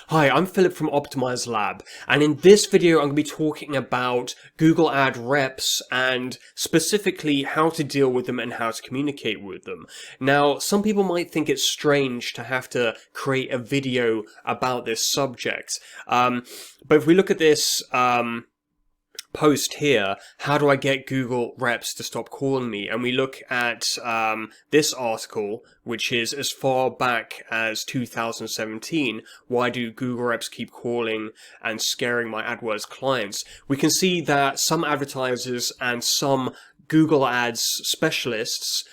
Hi, I'm Philip from Optimize Lab, and in this video I'm going to be talking about Google Ad reps and specifically how to deal with them and how to communicate with them. Now, some people might think it's strange to have to create a video about this subject, but if we look at this post here, how do I get Google reps to stop calling me? And we look at this article, which is as far back as 2017. Why do Google reps keep calling and scaring my AdWords clients? We can see that some advertisers and some Google Ads specialists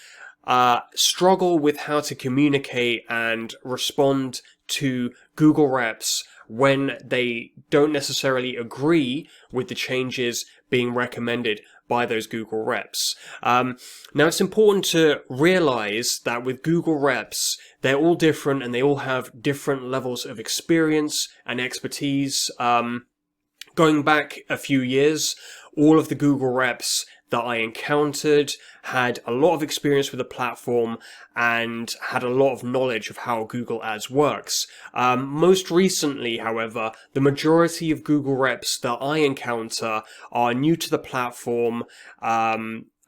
struggle with how to communicate and respond to Google reps when they don't necessarily agree with the changes being recommended by those Google reps. Now, it's important to realize that with Google reps, they're all different and they all have different levels of experience and expertise. Going back a few years, all of the Google reps that I encountered had a lot of experience with the platform and had a lot of knowledge of how Google Ads works. Most recently, however, the majority of Google reps that I encounter are new to the platform,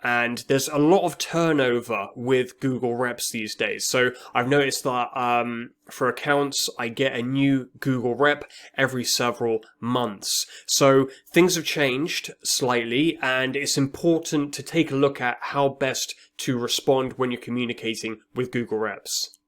and there's a lot of turnover with Google reps these days. So I've noticed that for accounts, I get a new Google rep every several months. So things have changed slightly, and it's important to take a look at how best to respond when you're communicating with Google reps.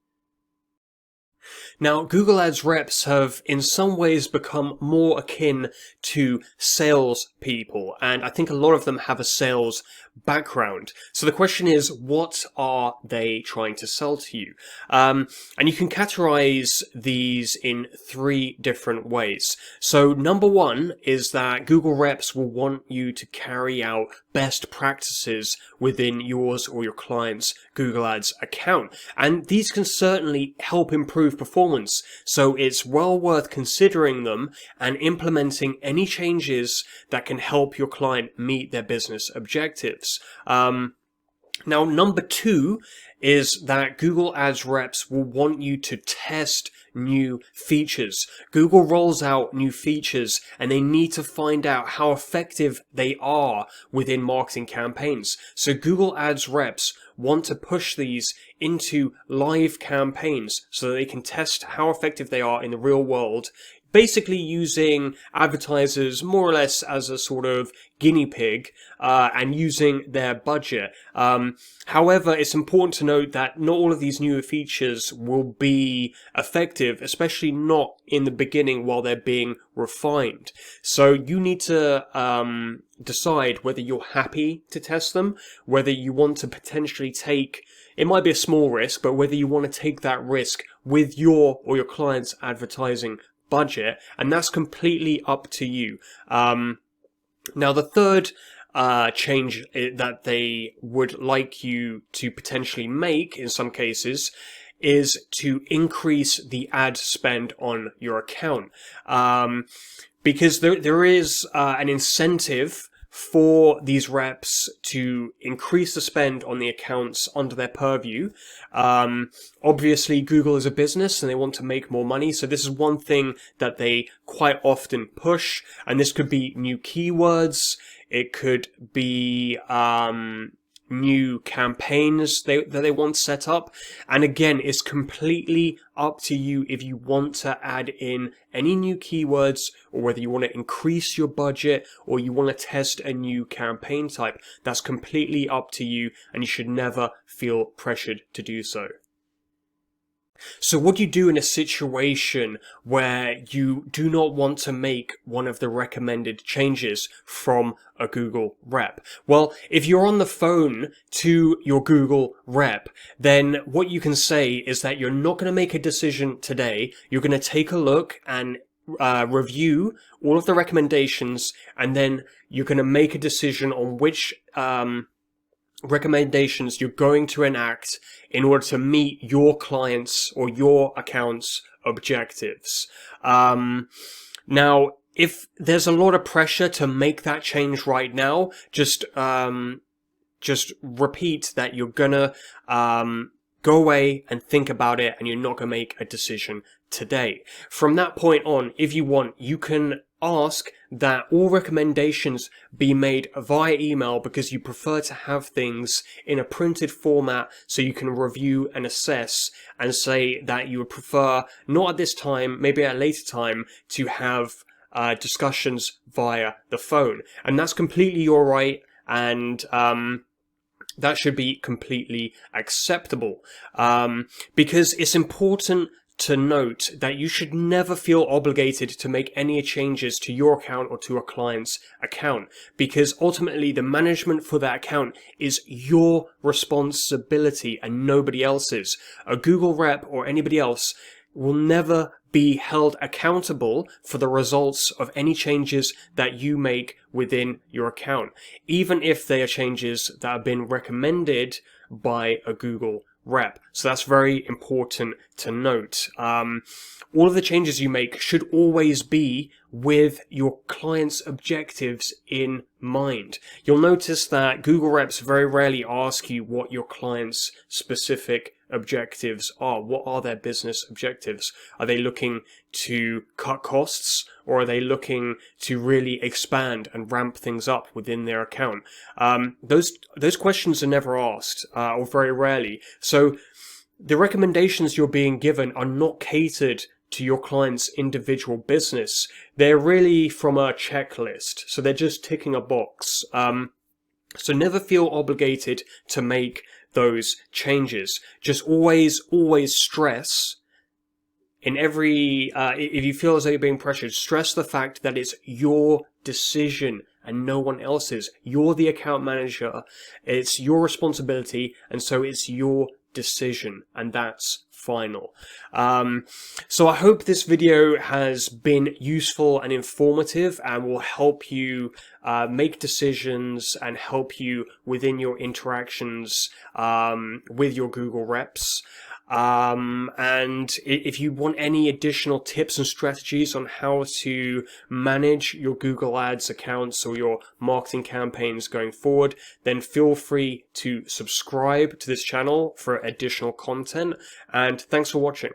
Now, Google Ads reps have in some ways become more akin to sales people, and I think a lot of them have a sales background. So the question is, what are they trying to sell to you? And you can categorize these in three different ways. So number one is that Google reps will want you to carry out best practices within yours or your client's Google Ads account. And these can certainly help improve performance. So it's well worth considering them and implementing any changes that can help your client meet their business objectives. Now, number two is that Google Ads reps will want you to test new features. Google rolls out new features and they need to find out how effective they are within marketing campaigns. So Google Ads reps want to push these into live campaigns so that they can test how effective they are in the real world, basically using advertisers more or less as a sort of guinea pig and using their budget. However, it's important to note that not all of these newer features will be effective, especially not in the beginning while they're being refined. So you need to decide whether you're happy to test them, whether you want to potentially take, it might be a small risk, but whether you want to take that risk with your or your client's advertising budget, and that's completely up to you. Now, the third change that they would like you to potentially make in some cases is to increase the ad spend on your account, because there is an incentive for these reps to increase the spend on the accounts under their purview. Obviously, Google is a business and they want to make more money. So this is one thing that they quite often push. And this could be new keywords. It could be new campaigns that they want set up. And again, it's completely up to you if you want to add in any new keywords or whether you want to increase your budget or you want to test a new campaign type. That's completely up to you, and you should never feel pressured to do so. So what do you do in a situation where you do not want to make one of the recommended changes from a Google rep? Well, if you're on the phone to your Google rep, then what you can say is that you're not going to make a decision today. You're going to take a look and review all of the recommendations, and then you're going to make a decision on which recommendations you're going to enact in order to meet your clients' or your account's objectives. Now, if there's a lot of pressure to make that change right now, just repeat that you're gonna go away and think about it, and you're not going to make a decision today. From that point on, if you want, you can ask that all recommendations be made via email, because you prefer to have things in a printed format so you can review and assess, and say that you would prefer not at this time, maybe at a later time, to have discussions via the phone. And that's completely your right, and that should be completely acceptable, because it's important to note that you should never feel obligated to make any changes to your account or to a client's account, because ultimately the management for that account is your responsibility and nobody else's. A Google rep or anybody else will never be held accountable for the results of any changes that you make within your account, even if they are changes that have been recommended by a Google rep. So that's very important to note. All of the changes you make should always be with your client's objectives in mind. You'll notice that Google reps very rarely ask you what your client's specific objectives are. What are their business objectives? Are they looking to cut costs, or are they looking to really expand and ramp things up within their account? Those questions are never asked, or very rarely. So the recommendations you're being given are not catered to your client's individual business. They're really from a checklist, so they're just ticking a box. So never feel obligated to make those changes. Just always stress in every, if you feel as though you're being pressured, stress the fact that it's your decision and no one else's. You're the account manager. It's your responsibility, and so it's your decision, and that's final. So I hope this video has been useful and informative, and will help you make decisions and help you within your interactions with your Google reps. And if you want any additional tips and strategies on how to manage your Google Ads accounts or your marketing campaigns going forward, then feel free to subscribe to this channel for additional content. And thanks for watching.